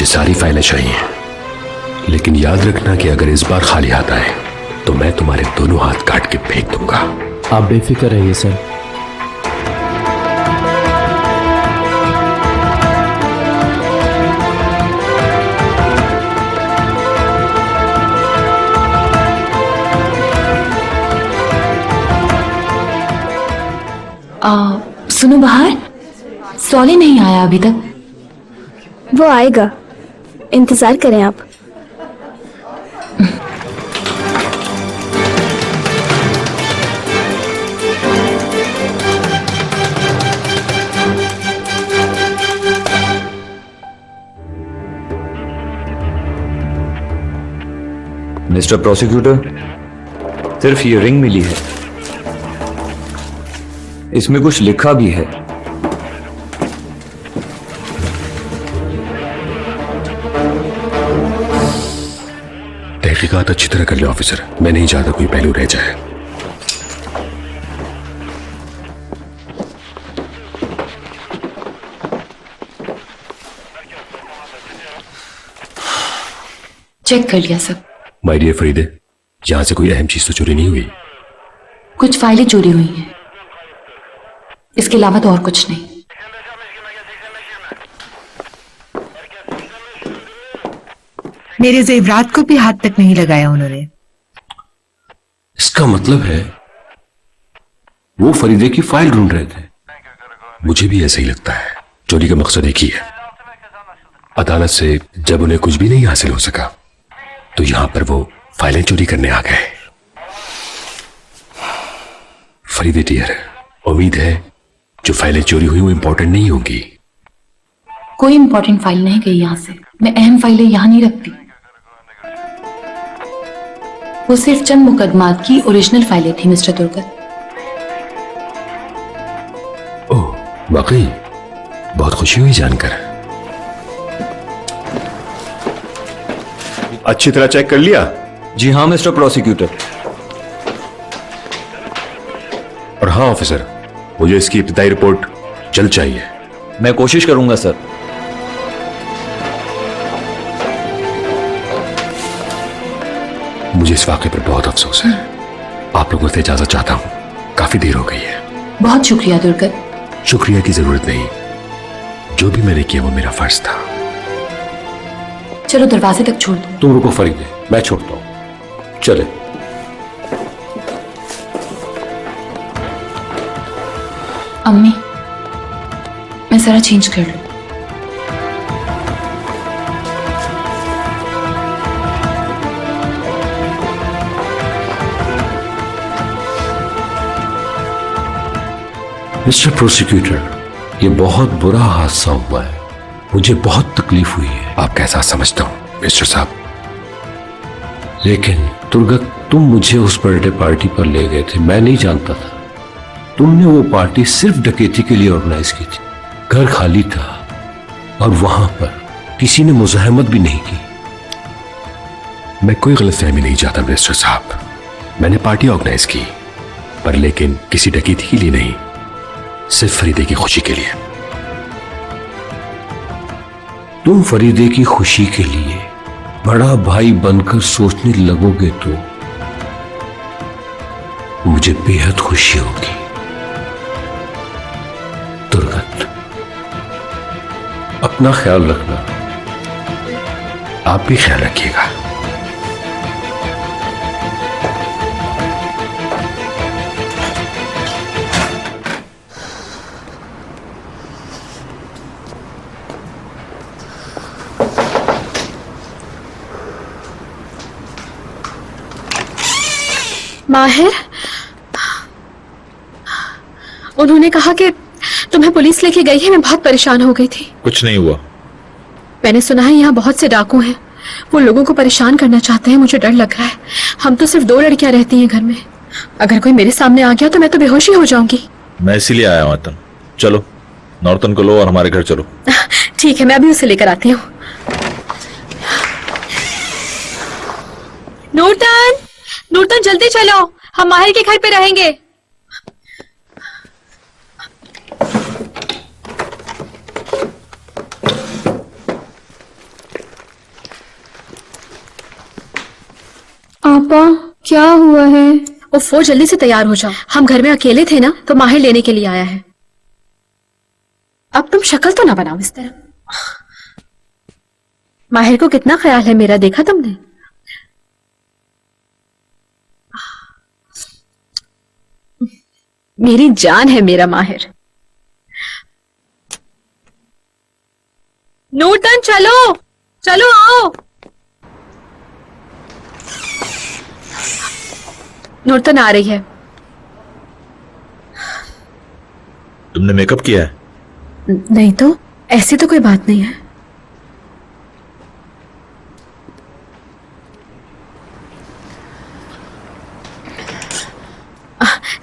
मुझे सारी फाइलें चाहिए, लेकिन याद रखना कि अगर इस बार खाली हाथ आए तो मैं तुम्हारे दोनों हाथ काट के फेंक दूंगा। आप बेफिक्र रहिए सर। सुनो बाहर, सॉली नहीं आया अभी तक। वो आएगा, इंतजार करें आप। मिस्टर प्रोसिक्यूटर, सिर्फ ये रिंग मिली है, इसमें कुछ लिखा भी है। तहकीकात अच्छी तरह कर ले ऑफिसर, मैं नहीं चाहता कोई पहलू रह जाए। चेक कर लिया सब। माय डियर फरीदे, यहां से कोई अहम चीज तो चोरी नहीं हुई? कुछ फाइलें चोरी हुई हैं, इसके अलावा तो और कुछ नहीं। मेरे जेवरात को भी हाथ तक नहीं लगाया उन्होंने। इसका मतलब है वो फरीदे की फाइल ढूंढ रहे थे। मुझे भी ऐसा ही लगता है। चोरी का मकसद एक ही है। अदालत से जब उन्हें कुछ भी नहीं हासिल हो सका तो यहां पर वो फाइलें चोरी करने आ गए। फरीदे डियर, उम्मीद है जो फाइलें चोरी हुई वो इंपॉर्टेंट नहीं होंगी। कोई इंपॉर्टेंट फाइल नहीं गई यहां से। मैं अहम फाइलें यहां नहीं रखती। वो सिर्फ चंद मुकदमात की ओरिजिनल फाइलें थी मिस्टर तुर्गत। ओह, वाकई बहुत खुशी हुई जानकर। अच्छी तरह चेक कर लिया? जी हाँ मिस्टर प्रोसिक्यूटर। और हाँ ऑफिसर, मुझे इसकी इब्तिदाई रिपोर्ट जल्द चाहिए। मैं कोशिश करूंगा सर। मुझे इस वाकये पर बहुत अफसोस है। आप लोगों से इजाजत चाहता हूं, काफी देर हो गई है। बहुत शुक्रिया दुर्गत। शुक्रिया की जरूरत नहीं, जो भी मैंने किया वो मेरा फर्ज था। चलो दरवाजे तक छोड़ दो। तुम रुको फरीदे, मैं छोड़ता हूं। चले। अम्मी, मैं जरा चेंज कर लूं। मिस्टर प्रोसिक्यूटर, ये बहुत बुरा हादसा हुआ है। मुझे बहुत तकलीफ हुई है। आपका एहसास समझता हूं मिस्टर साहब, लेकिन तुर्गत, तुम मुझे उस बर्थडे पार्टी पर ले गए थे। मैं नहीं जानता था तुमने वो पार्टी सिर्फ डकैती के लिए ऑर्गेनाइज की थी। घर खाली था और वहां पर किसी ने मुज़ाहमत भी नहीं की। मैं कोई गलतफहमी नहीं चाहता मिनिस्टर साहब। मैंने पार्टी ऑर्गेनाइज की, पर लेकिन किसी डकैती के लिए नहीं, सिर्फ फरीदे की खुशी के लिए। तुम फरीदे की खुशी के लिए बड़ा भाई बनकर सोचने लगोगे तो मुझे बेहद खुशी होगी। तुर्गत, अपना ख्याल रखना। आप भी ख्याल रखिएगा। माहिर, उन्होंने कहा कि तुम्हें पुलिस लेके गई है। मैं बहुत परेशान हो गई थी। कुछ नहीं हुआ। मैंने सुना है यहाँ बहुत से डाकू हैं, वो लोगों को परेशान करना चाहते हैं। मुझे डर लग रहा है। हम तो सिर्फ 2 लड़कियां रहती हैं घर में। अगर कोई मेरे सामने आ गया तो मैं तो बेहोश ही हो जाऊंगी। मैं इसीलिए आया हूं। तुम चलो, नॉर्टन को लो और हमारे घर चलो। ठीक है, मैं अभी उसे लेकर आती हूँ। नूरतन, नूरतन जल्दी चलो, हम माहिर के घर पे रहेंगे। पापा क्या हुआ है? वो जल्दी से तैयार हो जाओ, हम घर में अकेले थे ना तो माहिर लेने के लिए आया है। अब तुम शक्ल तो ना बनाओ इस तरह। माहिर को कितना ख्याल है मेरा, देखा तुमने? मेरी जान है मेरा माहिर। नूतन चलो चलो आओ। नूतन आ रही है। तुमने मेकअप किया है? नहीं तो, ऐसी तो कोई बात नहीं है।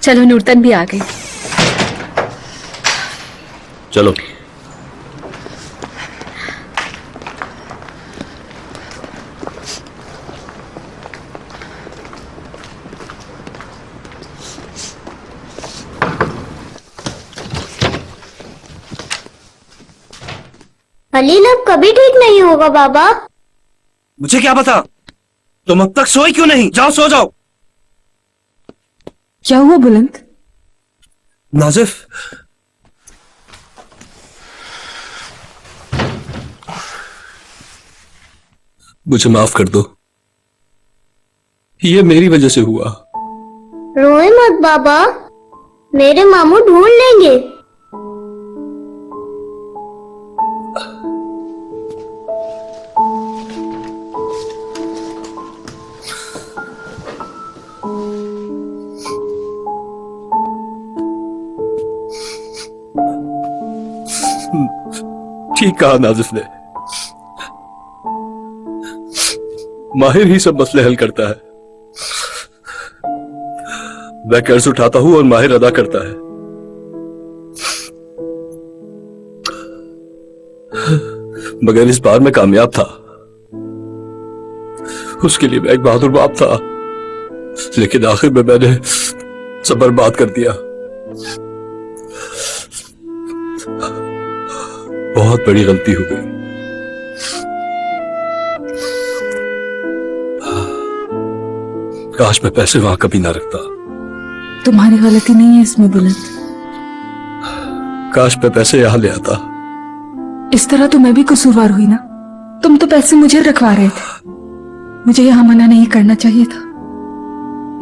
चलो नूतन भी आ गई। चलो। हलील अब कभी ठीक नहीं होगा बाबा। मुझे क्या पता, तुम अब तक सोए क्यों नहीं? जाओ सो जाओ। क्या हुआ बुलंद? नाजिफ, मुझे माफ कर दो, ये मेरी वजह से हुआ। रोए मत बाबा, मेरे मामू ढूंढ लेंगे। ठीक कहा नाजिफ ने, माहिर ही सब मसले हल करता है। मैं कर्ज उठाता हूं और माहिर अदा करता है। मगर इस बार मैं कामयाब था। उसके लिए मैं एक बहादुर बाप था, लेकिन आखिर में मैंने सब बर्बाद कर दिया। बहुत बड़ी गलती हो गई। काश मैं पैसे वहां कभी ना रखता। तुम्हारी गलती नहीं है इसमें बुलंद। काश मैं पैसे यहां ले आता। इस तरह तो मैं भी कसूरवार हुई ना। तुम तो पैसे मुझे रखवा रहे थे, मुझे यहां मना नहीं करना चाहिए था।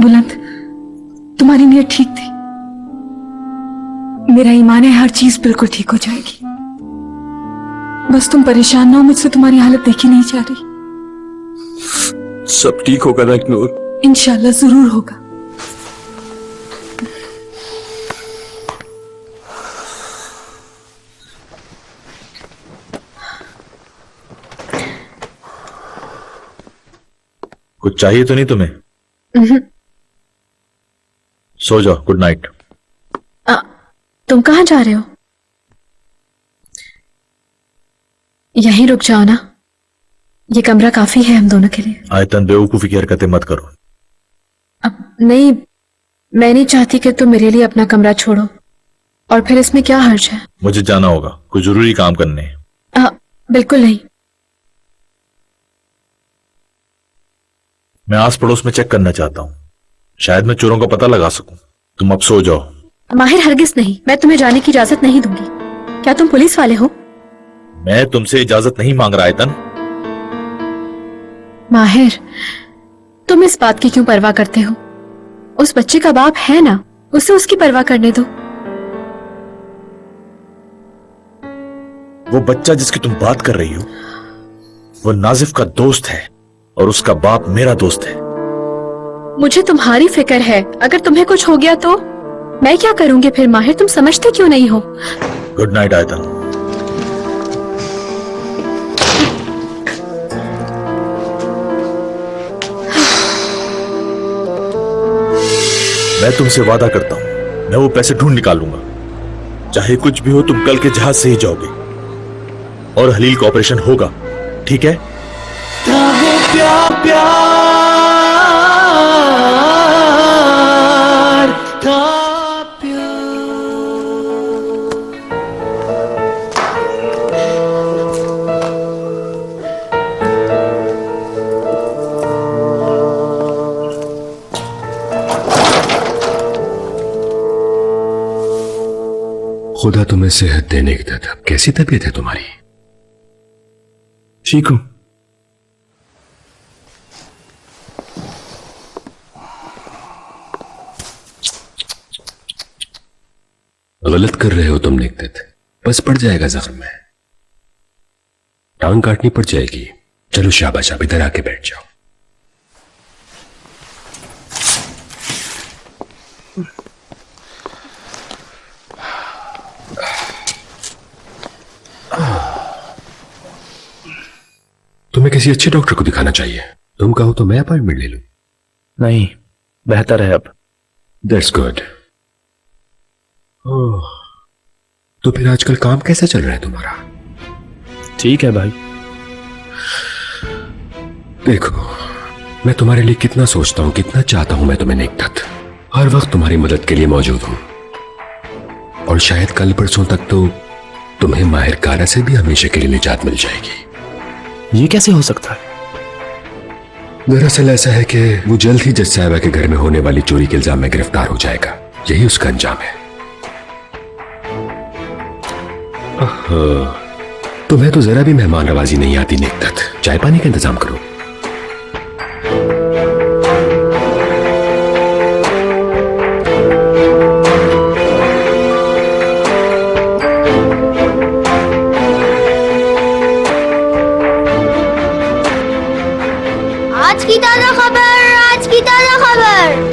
बुलंद, तुम्हारी नीयत ठीक थी। मेरा ईमान है हर चीज बिल्कुल ठीक हो जाएगी। बस तुम परेशान ना हो, मुझसे तुम्हारी हालत देखी नहीं जा रही। सब ठीक होगा ना इग्नोर? इंशाल्लाह जरूर होगा। कुछ चाहिए तो नहीं तुम्हें? सो जाओ, गुड नाइट। तुम कहाँ जा रहे हो? यहीं रुक जाओ ना, ये कमरा काफी है हम दोनों के लिए। आयतन, बेवकूफी की हरकतें मत करो। अब नहीं, मैं नहीं चाहती कि तुम मेरे लिए अपना कमरा छोड़ो, और फिर इसमें क्या हर्ज है? मुझे जाना होगा, कुछ जरूरी काम करने हैं। बिल्कुल नहीं। मैं आस पड़ोस में चेक करना चाहता हूँ, शायद मैं चोरों का पता लगा सकूं। तुम अब सो जाओ। माहिर हरगिज नहीं, मैं तुम्हें जाने की इजाजत नहीं दूंगी। क्या तुम पुलिस वाले हो? मैं तुमसे इजाजत नहीं मांग रहा आयतन। माहिर, तुम इस बात की क्यों परवाह करते हो? उस बच्चे का बाप है ना, उसे उसकी परवाह करने दो। वो बच्चा जिसकी तुम बात कर रही हो, वो नाजिफ का दोस्त है और उसका बाप मेरा दोस्त है। मुझे तुम्हारी फिक्र है, अगर तुम्हें कुछ हो गया तो मैं क्या करूंगी फिर? माहिर, तुम समझते क्यों नहीं हो? गुड नाइट आयतन। मैं तुमसे वादा करता हूं, मैं वो पैसे ढूंढ निकालूंगा। चाहे कुछ भी हो, तुम कल के जहाज से ही जाओगे और हलील का ऑपरेशन होगा, ठीक है? खुदा तुम्हें सेहत देने की था। कैसी तबीयत है तुम्हारी? ठीक हूं। गलत कर रहे हो तुम निकदत, बस पड़ जाएगा जख्म में, टांग काटनी पड़ जाएगी। चलो शाबाश, आप इधर आके बैठ जाओ। तुम्हें किसी अच्छे डॉक्टर को दिखाना चाहिए। तुम कहो तो मैं अपॉइंटमेंट ले लूं। नहीं, बेहतर है अब। That's good. तो फिर आजकल काम कैसा चल रहा है तुम्हारा? ठीक है भाई। देखो, मैं तुम्हारे लिए कितना सोचता हूं, कितना चाहता हूं मैं तुम्हें निकदत। हर वक्त तुम्हारी मदद के लिए मौजूद हूं। और शायद कल परसों तक तो तुम्हें माहिर कारा से भी हमेशा के लिए निजात मिल जाएगी। ये कैसे हो सकता है? दरअसल ऐसा है कि वो जल्द ही जज साहिबा के घर में होने वाली चोरी के इल्जाम में गिरफ्तार हो जाएगा। यही उसका अंजाम है। तुम्हें तो जरा भी मेहमान नवाजी नहीं आती निकदत। चाय पानी का इंतजाम करो। आज की ताजा खबर, आज की ताजा खबर।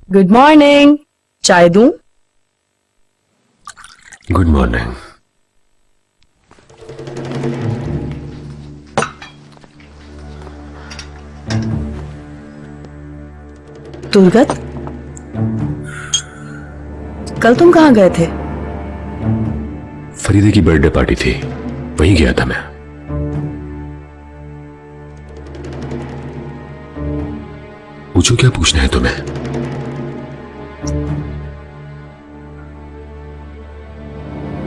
Good morning. चाय दूं? Good morning. तुलगत, कल तुम कहां गए थे? फरीदे की बर्थडे पार्टी थी, वहीं गया था मैं। पूछो, क्या पूछना है तुम्हें?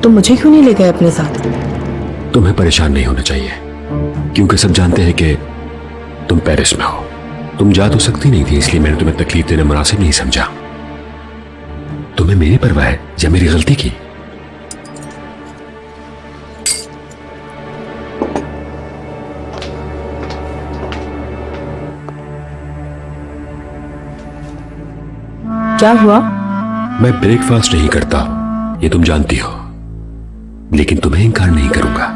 तुम मुझे क्यों नहीं ले गए अपने साथ? तुम्हें परेशान नहीं होना चाहिए, क्योंकि सब जानते हैं कि तुम पेरिस में हो। तुम जा तो सकती नहीं थी, इसलिए मैंने तुम्हें तकलीफ देना मुनासिब नहीं समझा। तुम्हें मेरी परवाह है या मेरी गलती की? क्या हुआ? मैं ब्रेकफास्ट नहीं करता, ये तुम जानती हो, लेकिन तुम्हें इनकार नहीं करूंगा।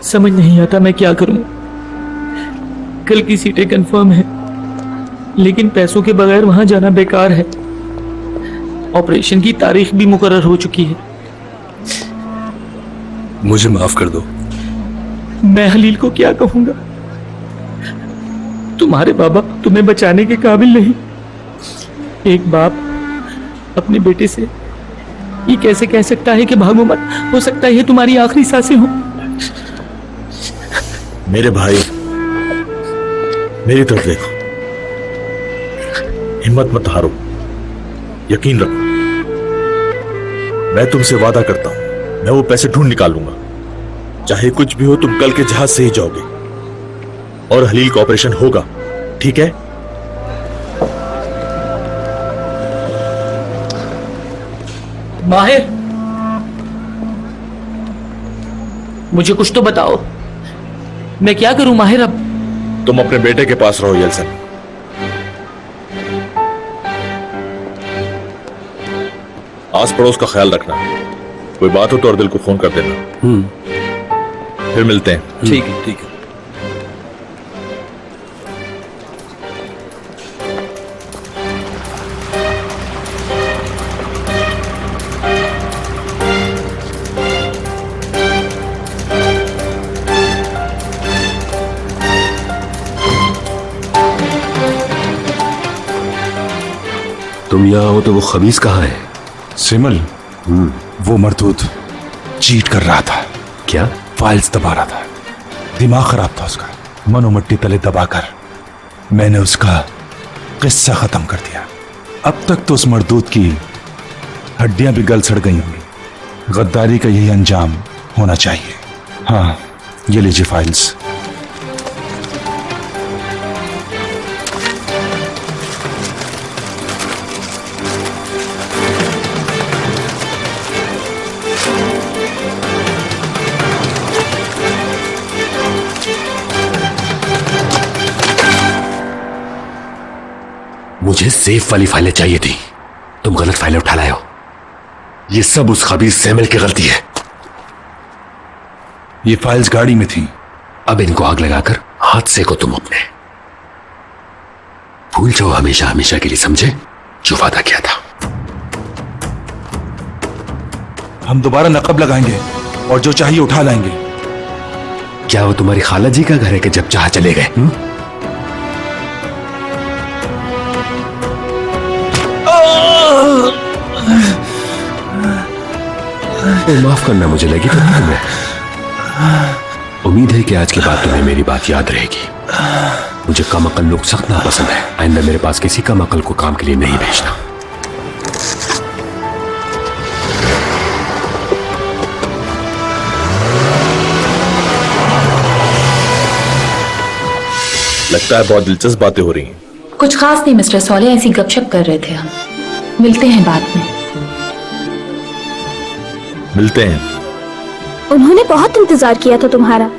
समझ नहीं आता मैं क्या करूं। कल की सीटें कंफर्म है, लेकिन पैसों के बगैर वहां जाना बेकार है। ऑपरेशन की तारीख भी मुकर्रर हो चुकी है। मुझे माफ कर दो। मैं हलील को क्या कहूंगा? तुम्हारे बाबा तुम्हें बचाने के काबिल नहीं। एक बाप अपने बेटे से ये कैसे कह सकता है कि भागो मत, हो सकता है ये तुम्हारी आखिरी सांसें हो। मेरे भाई, मेरी तरफ देखो, हिम्मत मत हारो, यकीन रखो। मैं तुमसे वादा करता हूं, मैं वो पैसे ढूंढ निकालूंगा। चाहे कुछ भी हो, तुम कल के जहाज से ही जाओगे और हलील का ऑपरेशन होगा, ठीक है? माहिर, मुझे कुछ तो बताओ, मैं क्या करूं माहिर? अब तुम अपने बेटे के पास रहो येल्सन। आस पड़ोस का ख्याल रखना। कोई बात हो तो अर्दिल को फोन कर देना। फिर मिलते हैं। ठीक है, ठीक है। तुम यहाँ हो तो वो खबीस कहाँ है? सिमल, वो मरदूद चीट कर रहा था। क्या? फाइल्स दबा रहा था। दिमाग खराब था उसका। मनो मट्टी तले दबाकर मैंने उसका किस्सा खत्म कर दिया। अब तक तो उस मरदूद की हड्डियां भी गल सड़ गई होंगी। गद्दारी का यही अंजाम होना चाहिए। हाँ, ये लीजिए फाइल्स। मुझे सेफ वाली फाइलें चाहिए थी, तुम गलत फाइलें उठा लाए हो। ये सब उस खबीस सैमुअल की गलती है। ये फाइल्स गाड़ी में थी। अब इनको आग लगाकर हाथ सेको तुम अपने। भूल जाओ हमेशा हमेशा के लिए, समझे, जो वादा किया था। हम दोबारा नकब लगाएंगे और जो चाहिए उठा लाएंगे। क्या वो तुम्हारी खाला जी का घर है कि जब चाह चले गए? माफ करना, मुझे लगी तो तुम्हें। उम्मीद है कि आज के बाद तुम्हें मेरी बात याद रहेगी। मुझे कम अकल लोग सख्त ना पसंद है। आइंदा मेरे पास किसी कम अकल को काम के लिए नहीं भेजना। लगता है बहुत दिलचस्प बातें हो रही हैं। कुछ खास नहीं मिस्टर सॉले, ऐसी गपशप कर रहे थे हम। मिलते हैं बाद में। मिलते हैं। उन्होंने बहुत इंतजार किया था तुम्हारा।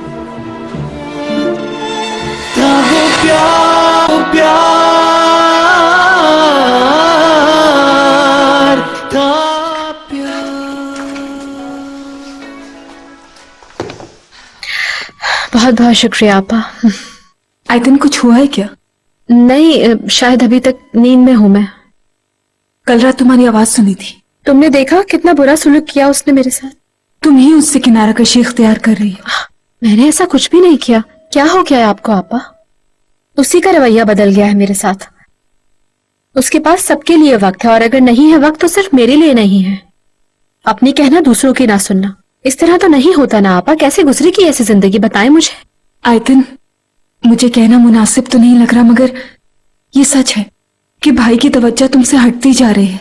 बहुत बहुत शुक्रिया आपा। आयतन, कुछ हुआ है क्या? नहीं, शायद अभी तक नींद में हूं मैं। कल रात तुम्हारी आवाज सुनी थी। तुमने देखा कितना बुरा सुलूक किया उसने मेरे साथ। तुम ही उससे किनारा कशी इख्तियार कर रही हो। मैंने ऐसा कुछ भी नहीं किया। क्या हो गया है आपको आपा? उसी का रवैया बदल गया है मेरे साथ। उसके पास सबके लिए वक्त है, और अगर नहीं है वक्त तो सिर्फ मेरे लिए नहीं है। अपनी कहना दूसरों की ना सुनना, इस तरह तो नहीं होता ना आपा। कैसे गुजरी की ऐसी जिंदगी, बताएं मुझे। आयतन, मुझे कहना मुनासिब तो नहीं लग रहा, मगर ये सच है कि भाई की तवज्जो तुमसे हटती जा रही है।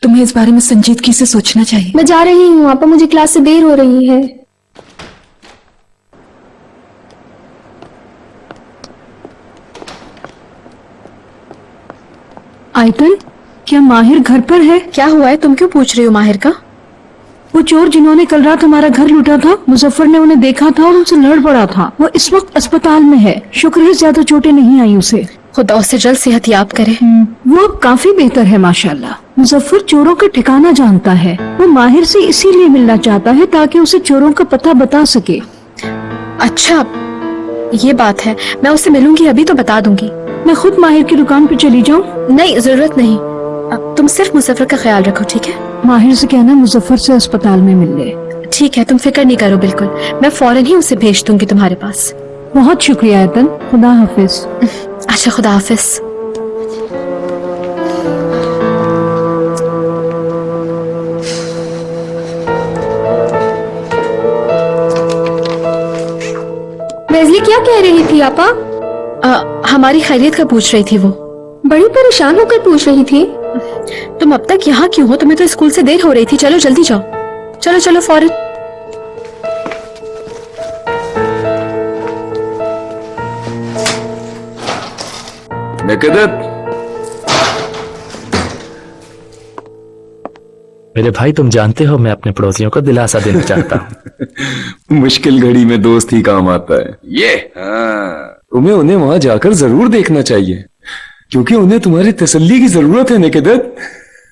तुम्हें इस बारे में संजीदगी से सोचना चाहिए। मैं जा रही हूँ आपा, मुझे क्लास से देर हो रही है। आयतन, क्या माहिर घर पर है? क्या हुआ है? तुम क्यों पूछ रही हो माहिर का? वो चोर जिन्होंने कल रात हमारा घर लूटा था, मुजफ्फर ने उन्हें देखा था और उनसे लड़ पड़ा था। वो इस वक्त अस्पताल में है। शुक्र है ज्यादा चोटें नहीं आई उसे। खुदा उससे जल्द सेहत याब करे। वो अब काफी बेहतर है माशाल्लाह। मुजफ्फर चोरों का ठिकाना जानता है। वो माहिर से इसीलिए मिलना चाहता है ताकि उसे चोरों का पता बता सके। अच्छा, ये बात है। मैं उससे मिलूंगी, अभी तो बता दूंगी। मैं खुद माहिर की दुकान पे चली जाऊँ? नहीं, जरूरत नहीं। अब तुम सिर्फ मुजफ्फर का ख्याल रखो, ठीक है? माहिर से कहना मुजफ्फर से अस्पताल में मिल ले। ठीक है, तुम फिक्र नहीं करो बिल्कुल। मैं फौरन ही उसे भेज दूंगी तुम्हारे पास। बहुत शुक्रिया आयतन, खुदा हाफिज। अच्छा, खुदा हाफिज। वेज़ली क्या कह रही थी आपा? हमारी खैरियत का पूछ रही थी वो। बड़ी परेशान होकर पूछ रही थी। तुम अब तक यहाँ क्यों हो? तुम्हें तो स्कूल से देर हो रही थी। चलो जल्दी जाओ। चलो चलो फौरन। मेरे भाई, तुम जानते हो मैं अपने पड़ोसियों को दिलासा देना चाहता हूँ। मुश्किल घड़ी में दोस्त ही काम आता है। ये तुम्हें उन्हें वहां जाकर जरूर देखना चाहिए, क्योंकि उन्हें तुम्हारी तसल्ली की जरूरत है निकेदत।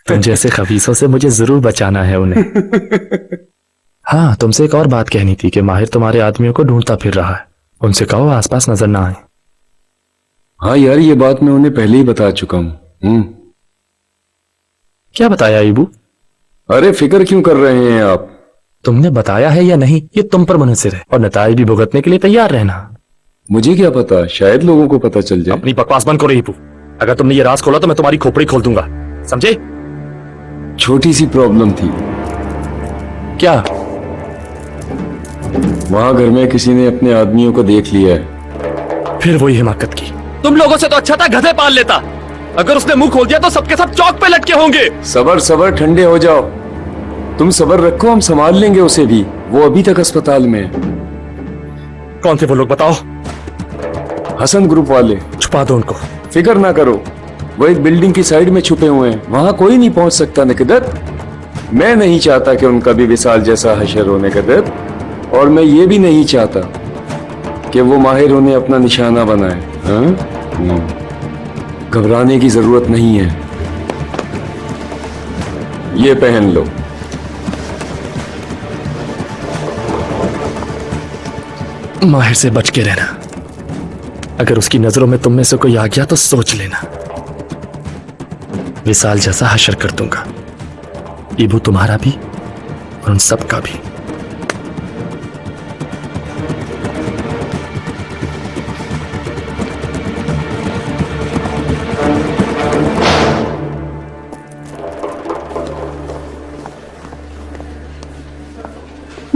तुम जैसे खबीसों से मुझे जरूर बचाना है उन्हें। हाँ, तुमसे एक और बात कहनी थी कि माहिर तुम्हारे आदमियों को ढूंढता फिर रहा है। उनसे कहो आसपास नजर ना आए। हाँ यार, ये बात मैं उन्हें पहले ही बता चुका हूँ। क्या बताया ईबू? अरे फिक्र क्यों कर रहे हैं आप? तुमने बताया है या नहीं, ये तुम पर मुनहसिर है, और नताइज भी भुगतने के लिए तैयार रहना। मुझे क्या पता, शायद लोगों को पता चल जाए। अपनी बकवास बंद करो ईबू। अगर तुमने ये राज खोला तो मैं तुम्हारी खोपड़ी खोल दूंगा, समझे? छोटी सी प्रॉब्लम थी। क्या? वहां घर में किसी ने अपने आदमियों को देख लिया है। फिर वही हिमाकत की। तुम लोगों से तो अच्छा था गधे पाल लेता। अगर उसने मुंह खोल दिया तो सबके सब चौक पे लटके होंगे। सबर सबर, ठंडे हो जाओ। तुम सबर रखो, हम संभाल लेंगे उसे भी। वो अभी तक अस्पताल में है। कौन थे वो लोग, बताओ? हसन ग्रुप वाले। छुपा दो उनको। फिक्र ना करो, वो एक बिल्डिंग की साइड में छुपे हुए हैं, वहां कोई नहीं पहुंच सकता। निकदत, मैं नहीं चाहता कि उनका भी विशाल जैसा हशर हो निकदत, और मैं ये भी नहीं चाहता कि वो माहिर उन्हें अपना निशाना बनाए। घबराने की जरूरत नहीं है। ये पहन लो। माहिर से बच के रहना। अगर उसकी नजरों में तुम में से कोई आ गया तो सोच लेना, विशाल जैसा हशर कर दूंगा। ईबू तुम्हारा भी और उन सबका भी।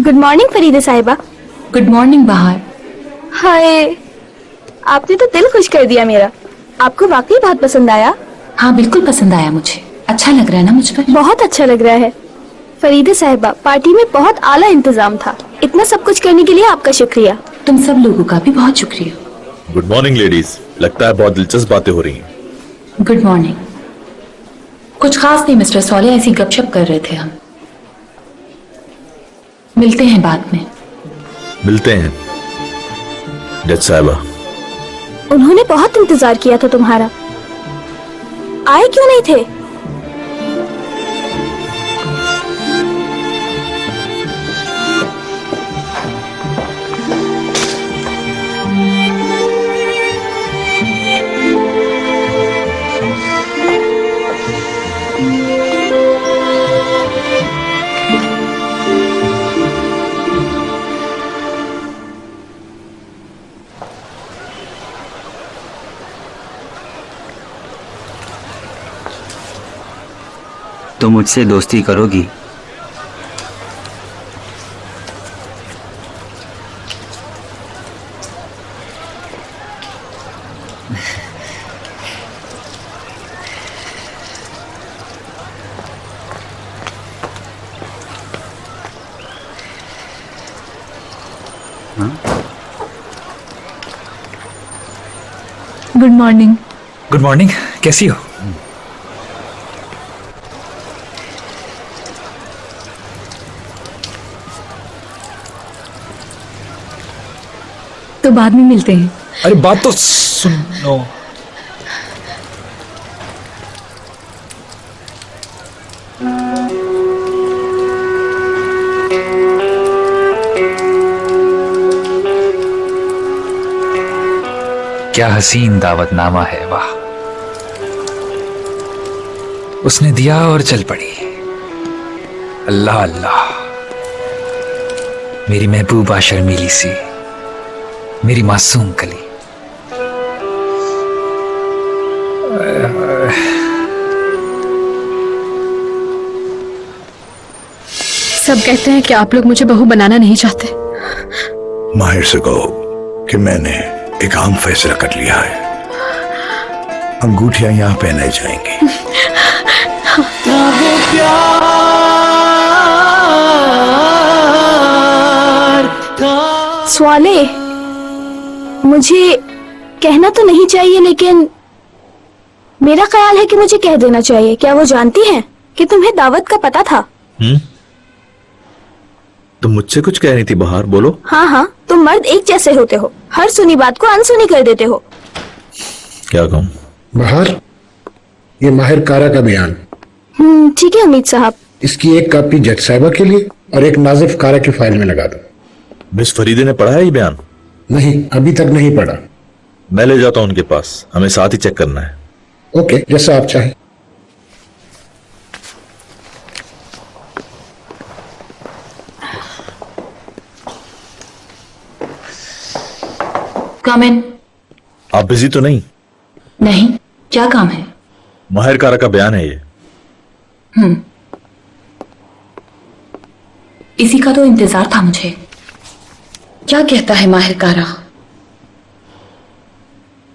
गुड मॉर्निंग फरीदा साहिबा। गुड मॉर्निंग बहार। हाय, आपने तो दिल खुश कर दिया मेरा। आपको वाकई बहुत पसंद आया। हाँ बिल्कुल पसंद आया मुझे। अच्छा लग रहा है ना मुझ पर? बहुत अच्छा लग रहा है। फरीदा साहिबा, पार्टी में बहुत आला इंतजाम था। इतना सब कुछ करने के लिए आपका शुक्रिया। तुम सब लोगों का भी बहुत शुक्रिया। Good morning ladies. लगता है बहुत दिलचस्प बातें हो रही हैं। Good morning. कुछ खास नहीं मिस्टर सॉले, ऐसी गपशप कर रहे थे हम। मिलते हैं बाद में। मिलते हैं जज साहिबा। उन्होंने बहुत इंतजार किया था तुम्हारा। आए क्यों नहीं थे? तो मुझसे दोस्ती करोगी? Good morning. गुड मॉर्निंग, कैसी हो? तो बाद में मिलते हैं। अरे बात तो सुनो। क्या हसीन दावतनामा है, वाह। उसने दिया और चल पड़ी। अल्लाह अल्लाह। मेरी महबूबा शर्मीली सी, मेरी मासूम कली। सब कहते हैं कि आप लोग मुझे बहू बनाना नहीं चाहते। माहिर से कहो कि मैंने एक आम फैसला कर लिया है। अंगूठियां यहां पहनाई जाएंगी। स्वाले, मुझे कहना तो नहीं चाहिए, लेकिन मेरा ख्याल है कि मुझे कह देना चाहिए। क्या वो जानती हैं कि तुम्हें दावत का पता था? तुम मुझसे कुछ कह रही थी बहार, बोलो। हाँ हाँ, तुम मर्द एक जैसे होते हो, हर सुनी बात को अनसुनी कर देते हो। क्या कहूँ? बहार, ये माहिर कारा का बयान। ठीक है उम्मीद साहब। इसकी एक कॉपी जज साहिबा के लिए और एक नाजिफ कारा की फाइल में लगा दो। मिस फरीदे ने पढ़ा है ये बयान? नहीं, अभी तक नहीं पढ़ा। मैं ले जाता हूं उनके पास, हमें साथ ही चेक करना है। ओके, जैसा आप चाहें। कम इन। आप बिजी तो नहीं? नहीं, क्या काम है? माहिर कारा का बयान है ये। इसी का तो इंतजार था मुझे। क्या कहता है माहिर कारा?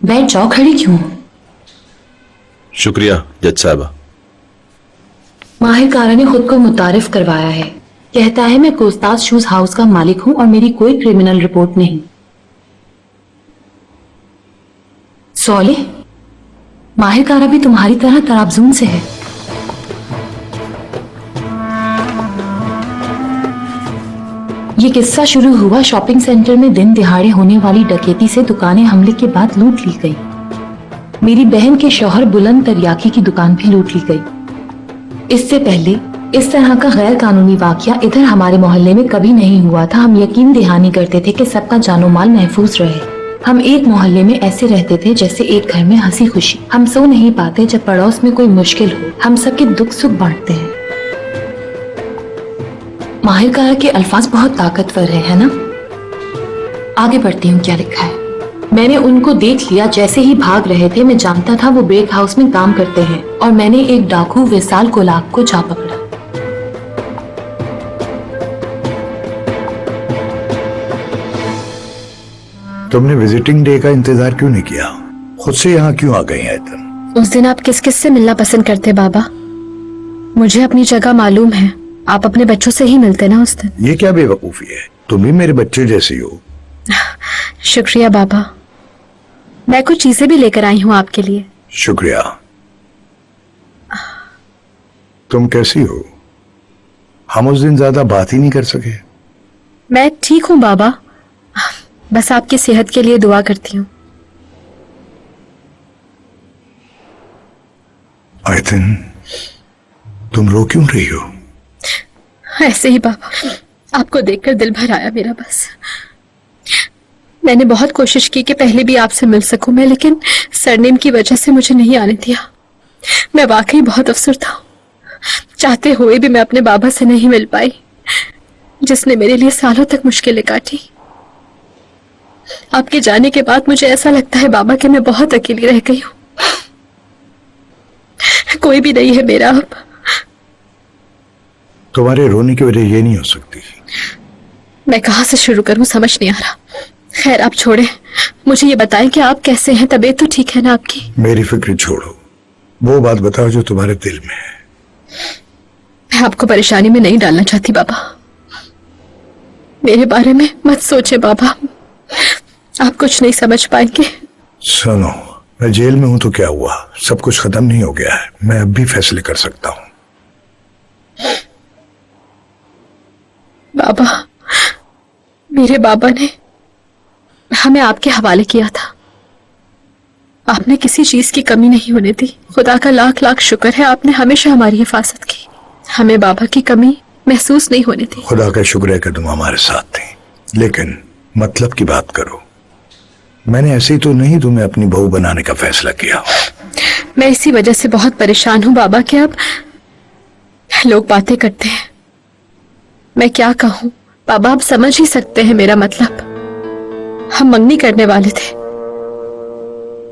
बैठ जाओ, खड़ी क्यों? शुक्रिया जज साहबा। माहिर कारा ने खुद को मुतारिफ करवाया है। कहता है मैं कोस्ताज शूज हाउस का मालिक हूं और मेरी कोई क्रिमिनल रिपोर्ट नहीं। सोले, माहिर कारा भी तुम्हारी तरह तराबजून से है। ये किस्सा शुरू हुआ शॉपिंग सेंटर में दिन दिहाड़े होने वाली डकैती से। दुकानें हमले के बाद लूट ली गई। मेरी बहन के शौहर बुलंद तरियाकी की दुकान भी लूट ली गई। इससे पहले इस तरह का गैर कानूनी वाकया इधर हमारे मोहल्ले में कभी नहीं हुआ था। हम यकीन दहानी करते थे कि सबका जानो माल महफूज रहे। हम एक मोहल्ले में ऐसे रहते थे जैसे एक घर में हंसी खुशी। हम सो नहीं पाते जब पड़ोस में कोई मुश्किल हो। हम सबके दुख सुख बांटते हैं। माहिर कारा के अल्फाज बहुत ताकतवर है ना? आगे बढ़ती हूँ, क्या लिखा है। मैंने उनको देख लिया जैसे ही भाग रहे थे। मैं जानता था वो ब्रेक हाउस में काम करते हैं और मैंने एक डाकू विशाल कोलाक को जा पकड़ा। तुमने विजिटिंग डे का इंतजार क्यों नहीं किया? खुद से यहाँ क्यों आ गई हैं तुम? उस दिन आप किस किस से मिलना पसंद करते बाबा? मुझे अपनी जगह मालूम है। आप अपने बच्चों से ही मिलते ना उस दिन। ये क्या बेवकूफी है? तुम भी मेरे बच्चे जैसी हो। शुक्रिया बाबा। मैं कुछ चीजें भी लेकर आई हूँ आपके लिए। शुक्रिया। तुम कैसी हो? हम उस दिन ज्यादा बात ही नहीं कर सके। मैं ठीक हूँ बाबा, बस आपकी सेहत के लिए दुआ करती हूँ। आयतन, तुम रो क्यों रही हो? ऐसे ही बाबा, आपको देखकर दिल भर आया मेरा। बस मैंने बहुत कोशिश की कि पहले भी आपसे मिल सकूं मैं, लेकिन सरनेम की वजह से मुझे नहीं आने दिया। मैं वाकई बहुत अफसर था। चाहते हुए भी मैं अपने बाबा से नहीं मिल पाई, जिसने मेरे लिए सालों तक मुश्किलें काटी। आपके जाने के बाद मुझे ऐसा लगता है बाबा कि मैं बहुत अकेली रह गई हूँ। कोई भी नहीं है मेरा अब। तुम्हारे रोने की वजह ये नहीं हो सकती। मैं कहाँ से शुरू करूं समझ नहीं आ रहा। खैर आप छोड़े, मुझे ये बताएं कि आप कैसे हैं? तबीयत तो ठीक है ना आपकी? मेरी फिक्र छोड़ो, वो बात बताओ जो तुम्हारे दिल में है। मैं आपको परेशानी में नहीं डालना चाहती बाबा। मेरे बारे में मत सोचे बाबा, आप कुछ नहीं समझ पाएंगे। सुनो, मैं जेल में हूं तो क्या हुआ? सब कुछ खत्म नहीं हो गया है। मैं अब भी फैसले कर सकता हूं। बाबा, मेरे बाबा ने हमें आपके हवाले किया था। आपने किसी चीज की कमी नहीं होने दी। खुदा का लाख लाख शुक्र है, आपने हमेशा हमारी हिफाजत की। हमें बाबा की कमी महसूस नहीं होने दी। खुदा का शुक्र है कि तुम हमारे साथ थी। लेकिन मतलब की बात करो, मैंने ऐसे ही तो नहीं तुम्हें अपनी बहू बनाने का फैसला किया। मैं इसी वजह से बहुत परेशान हूं बाबा कि अब लोग बातें करते हैं। मैं क्या कहूं बाबा, आप समझ ही सकते हैं मेरा मतलब। हम मंगनी करने वाले थे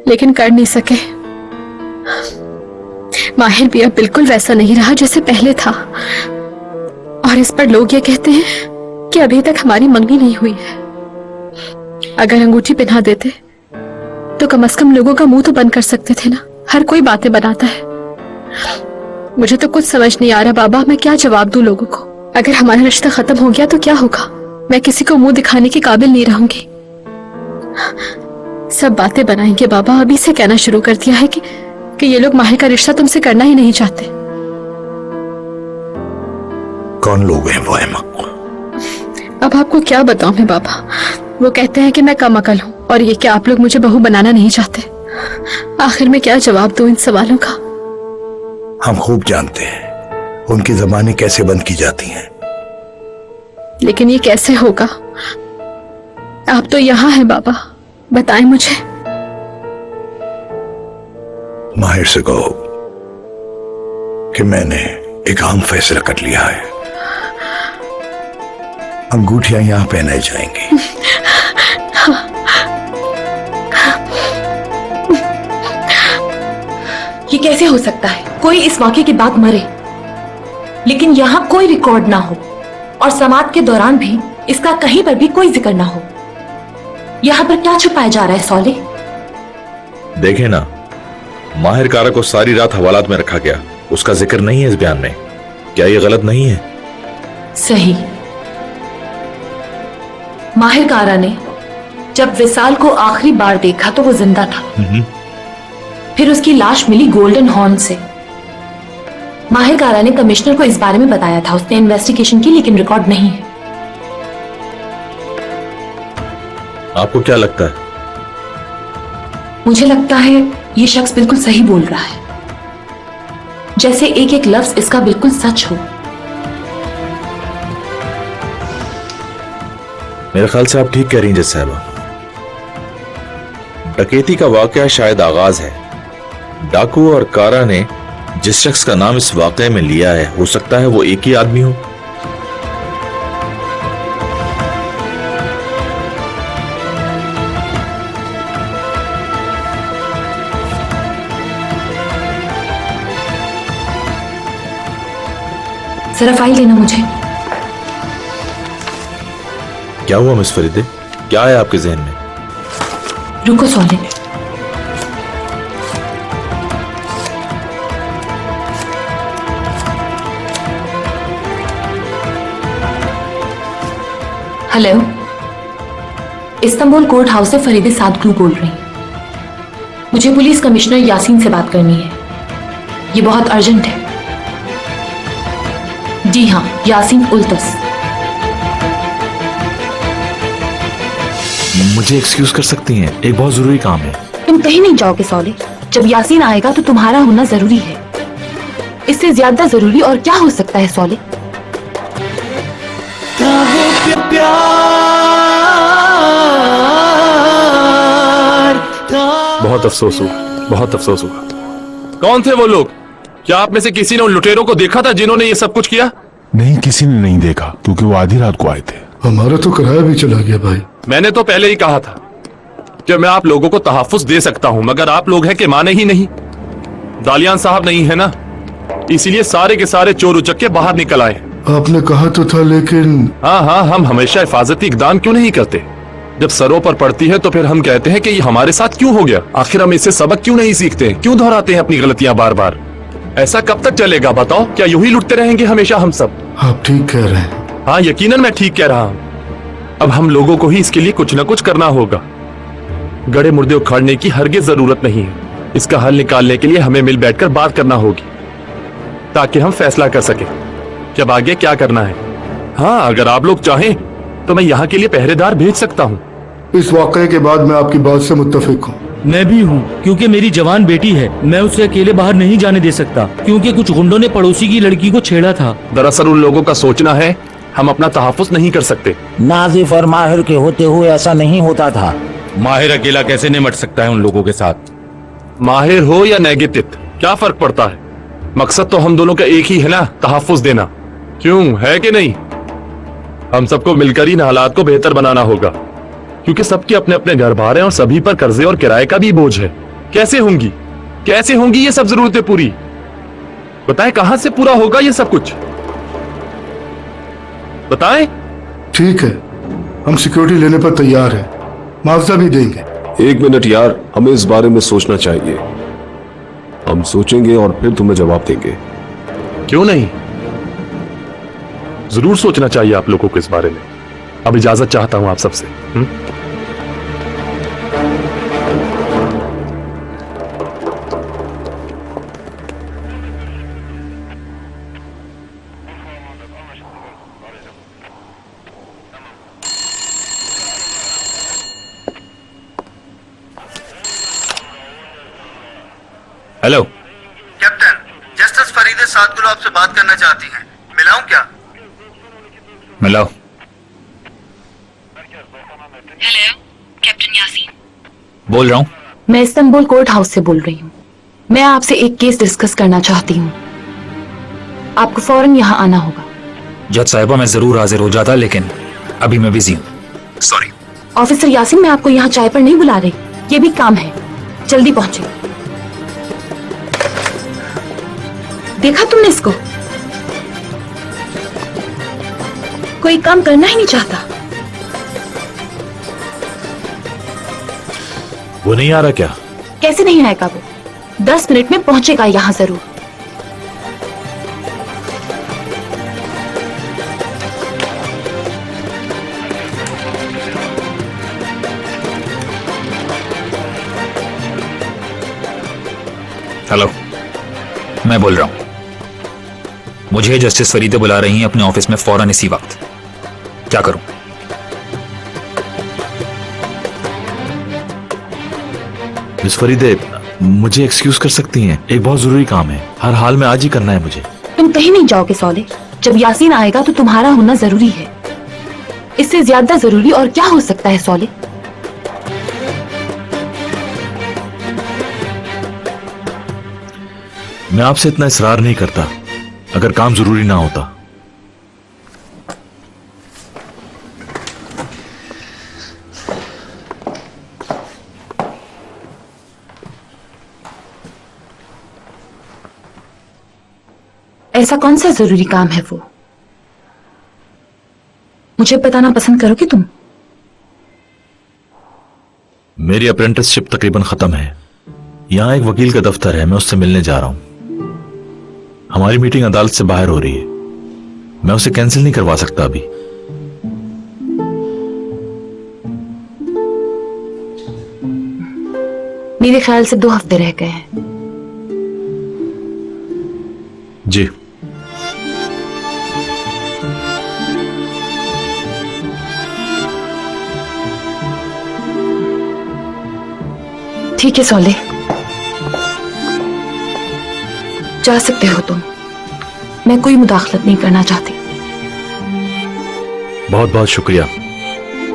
लेकिन कर नहीं सके। माहिर भी अब बिल्कुल वैसा नहीं रहा जैसे पहले था। और इस पर लोग ये कहते हैं कि अभी तक हमारी मंगनी नहीं हुई है। अगर अंगूठी पहना देते तो कम से कम लोगों का मुंह तो बंद कर सकते थे ना। हर कोई बातें बनाता है। मुझे तो कुछ समझ नहीं आ रहा बाबा, मैं क्या जवाब दूं लोगों को? अगर हमारा रिश्ता खत्म हो गया तो क्या होगा? मैं किसी को मुंह दिखाने के काबिल नहीं रहूंगी। सब बातें बनाएंगे बाबा। अभी से कहना शुरू कर दिया है कि ये लोग माहिर का रिश्ता तुमसे करना ही नहीं चाहते। कौन लोग हैं वो अहमक? अब आपको क्या बताऊं मैं बाबा। वो कहते हैं कि मैं कम अकल हूं और ये कि आप लोग मुझे बहू बनाना नहीं चाहते। आखिर में क्या जवाब दूं इन सवालों का? हम खूब जानते हैं उनकी जबानें कैसे बंद की जाती हैं। लेकिन ये कैसे होगा? आप तो यहाँ हैं बाबा, बताएं मुझे। माहिर से कहो कि मैंने एक आम फैसला कर लिया है। अंगूठियां यहां पहनाई जाएंगी। ये कैसे हो सकता है? कोई इस वाकये के बाद मरे लेकिन यहाँ कोई रिकॉर्ड ना हो और समाप्त के दौरान भी इसका कहीं पर भी कोई जिक्र ना हो। यहाँ पर क्या छुपाया जा रहा है सौले? देखे ना, माहिर कारा को सारी रात हवालात में रखा गया, उसका जिक्र नहीं है इस बयान में। क्या ये गलत नहीं है? सही। माहिर कारा ने जब विशाल को आखिरी बार देखा तो वो जिंदा था। फिर उसकी लाश मिली गोल्डन हॉर्न से। माहिर कारा ने कमिश्नर को इस बारे में बताया था, उसने इन्वेस्टिगेशन की लेकिन रिकॉर्ड नहीं है। आपको क्या लगता है? मुझे लगता है ये शख्स बिल्कुल सही बोल रहा है, जैसे एक एक लफ्ज इसका बिल्कुल सच हो। मेरे ख्याल से आप ठीक कह रही हैं जज साहबा। डकैती का वाकया शायद आगाज है। डाकू और कारा ने जिस शख्स का नाम इस वाकये में लिया है, हो सकता है वो एक ही आदमी हो। जरा फाइल देना मुझे। क्या हुआ मिस फरीदे, क्या है आपके जहन में? रुको सौले। हेलो, इस्तांबुल कोर्ट हाउस से फरीदे सादगुरु बोल रही हूं। मुझे पुलिस कमिश्नर यासीन से बात करनी है, ये बहुत अर्जेंट है। जी हाँ, यासीन उल्तस। मुझे एक्सक्यूज कर सकती हैं, एक बहुत जरूरी काम है। तुम कहीं नहीं जाओगे सौले, जब यासीन आएगा तो तुम्हारा होना जरूरी है। इससे ज्यादा जरूरी और क्या हो सकता है सौले? बहुत अफसोस हुआ, बहुत अफसोस हुआ। कौन थे वो लोग? क्या आप में से किसी ने उन लुटेरों को देखा था जिन्होंने ये सब कुछ किया? नहीं, किसी ने नहीं देखा क्योंकि वो आधी रात को आए थे। हमारा तो किराया भी चला गया भाई। मैंने तो पहले ही कहा था कि मैं आप लोगों को तहफ्फुज दे सकता हूं, मगर आप लोग हैं कि माने ही नहीं। दालियान साहब नहीं है ना, इसीलिए सारे के सारे चोर उचक्के बाहर निकल आए। आपने कहा तो था, लेकिन हाँ, हम हमेशा हिफाजती इकदाम क्यों नहीं करते? जब सरों पर पड़ती है तो फिर हम कहते हैं कि ये हमारे साथ क्यों हो गया। आखिर हम इससे सबक क्यों नहीं सीखते? क्यों दोहराते हैं अपनी गलतियां बार बार? ऐसा कब तक चलेगा बताओ? क्या यूं ही लुटते रहेंगे हमेशा हम सब? आप ठीक कह रहे हैं। हाँ, यकीनन मैं ठीक कह रहा हूं। अब हम लोगों को ही इसके लिए कुछ न कुछ करना होगा। गड़े मुर्दे उखाड़ने की हरगिज जरूरत नहीं है। इसका हल निकालने के लिए हमें मिल बैठकर बात करना होगी ताकि हम फैसला कर सकें कि अब आगे क्या करना है। हाँ, अगर आप लोग चाहें तो मैं यहाँ के लिए पहरेदार भेज सकता हूँ। इस वाकये के बाद मैं आपकी बात से मुत्तफिक हूँ। मैं भी हूँ, क्योंकि मेरी जवान बेटी है। मैं उसे अकेले बाहर नहीं जाने दे सकता, क्योंकि कुछ गुंडों ने पड़ोसी की लड़की को छेड़ा था। दरअसल उन लोगों का सोचना है हम अपना तहफ्फुज नहीं कर सकते। नाजिफ और माहिर के होते हुए ऐसा नहीं होता था। माहिर अकेला कैसे निमट सकता है उन लोगों के साथ? माहिर हो या नेगेटिव, क्या फर्क पड़ता है? मकसद तो हम दोनों का एक ही है ना, तहफ्फुज देना। क्यों, है कि नहीं? हम सबको मिलकर ही इन हालात को बेहतर बनाना होगा, क्योंकि सबके अपने अपने घर बार हैं और सभी पर कर्जे और किराए का भी बोझ है। कैसे होंगी ये सब जरूरतें पूरी? बताएं, कहां से पूरा होगा ये सब कुछ? बताएं। ठीक है, हम सिक्योरिटी लेने पर तैयार हैं, मुआवजा भी देंगे। 1 मिनट यार, हमें इस बारे में सोचना चाहिए। हम सोचेंगे और फिर तुम्हें जवाब देंगे। क्यों नहीं, जरूर सोचना चाहिए आप लोगों को इस बारे में। अब इजाजत चाहता हूं आप सबसे। हेलो कैप्टन, जस्टिस फरीदे सादगुरु आपसे बात करना चाहती हैं। मिलाऊं क्या? मिलाओ। हेलो, कैप्टन यासीन बोल रहा हूँ। मैं इस्तांबुल कोर्ट हाउस से बोल रही हूँ। मैं आपसे एक केस डिस्कस करना चाहती हूँ। आपको फौरन यहाँ आना होगा। जज साहिबा, मैं जरूर हाजिर हो जाता, लेकिन अभी मैं बिजी हूँ। सॉरी। ऑफिसर यासीन, मैं आपको यहाँ चाय पर नहीं बुला रही, ये भी काम है। जल्दी पहुंचे। देखा तुमने इसको? कोई काम करना ही नहीं चाहता। वो नहीं आ रहा क्या? कैसे नहीं आएगा वो? 10 मिनट में पहुंचेगा यहाँ जरूर। हेलो, मैं बोल रहा हूँ। मुझे जस्टिस फरीदे बुला रही हैं अपने ऑफिस में फौरन इसी वक्त। क्या करूं? मिस फरीदे, मुझे एक्सक्यूज कर सकती हैं? एक बहुत जरूरी काम है, हर हाल में आज ही करना है मुझे। तुम कहीं नहीं जाओगे सौले। जब यासीन आएगा तो तुम्हारा होना जरूरी है। इससे ज्यादा जरूरी और क्या हो सकता है सौले? मैं आपसे इतना इसरार नहीं करता अगर काम जरूरी ना होता। ऐसा कौन सा जरूरी काम है वो? मुझे बताना पसंद करोगे तुम? मेरी अप्रेंटिसशिप तकरीबन खत्म है। यहाँ एक वकील का दफ्तर है, मैं उससे मिलने जा रहा हूं। हमारी मीटिंग अदालत से बाहर हो रही है, मैं उसे कैंसिल नहीं करवा सकता अभी। मेरे ख्याल से 2 हफ्ते रह गए हैं। जी। ठीक है सौले, जा सकते हो तुम। मैं कोई मुदाखलत नहीं करना चाहती। बहुत बहुत शुक्रिया।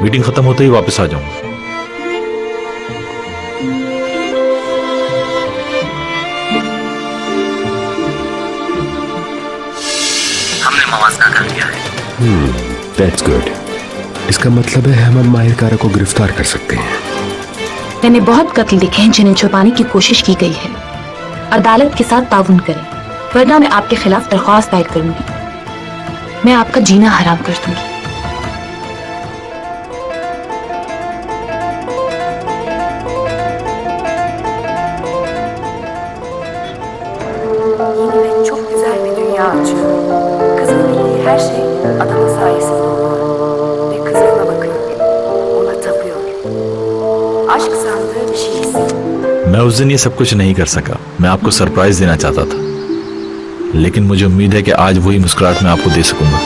मीटिंग खत्म होते ही वापस आ जाऊंगा। हमने मवाजना कर लिया है। That's good. इसका मतलब है हम माहिरकारा को गिरफ्तार कर सकते हैं। मैंने बहुत कत्ल देखे हैं जिन्हें छुपाने की कोशिश की गई है। अदालत के साथ ताउन करें, वरना मैं आपके खिलाफ दरख्वास्त दायर करूंगी। मैं आपका जीना हराम कर दूंगी। Yeni ve çok güzel bir dünya açıyor. Kızın bildiği her şey adamın sayesinde oluyor. Ve kızına bakıyor. Ona tapıyor. Aşk sandığı bir şey hissediyor. मैं उस दिन ये सब कुछ नहीं कर सका। मैं आपको सरप्राइज देना चाहता था, लेकिन मुझे उम्मीद है कि आज वही मुस्कुराहट मैं आपको दे सकूंगा।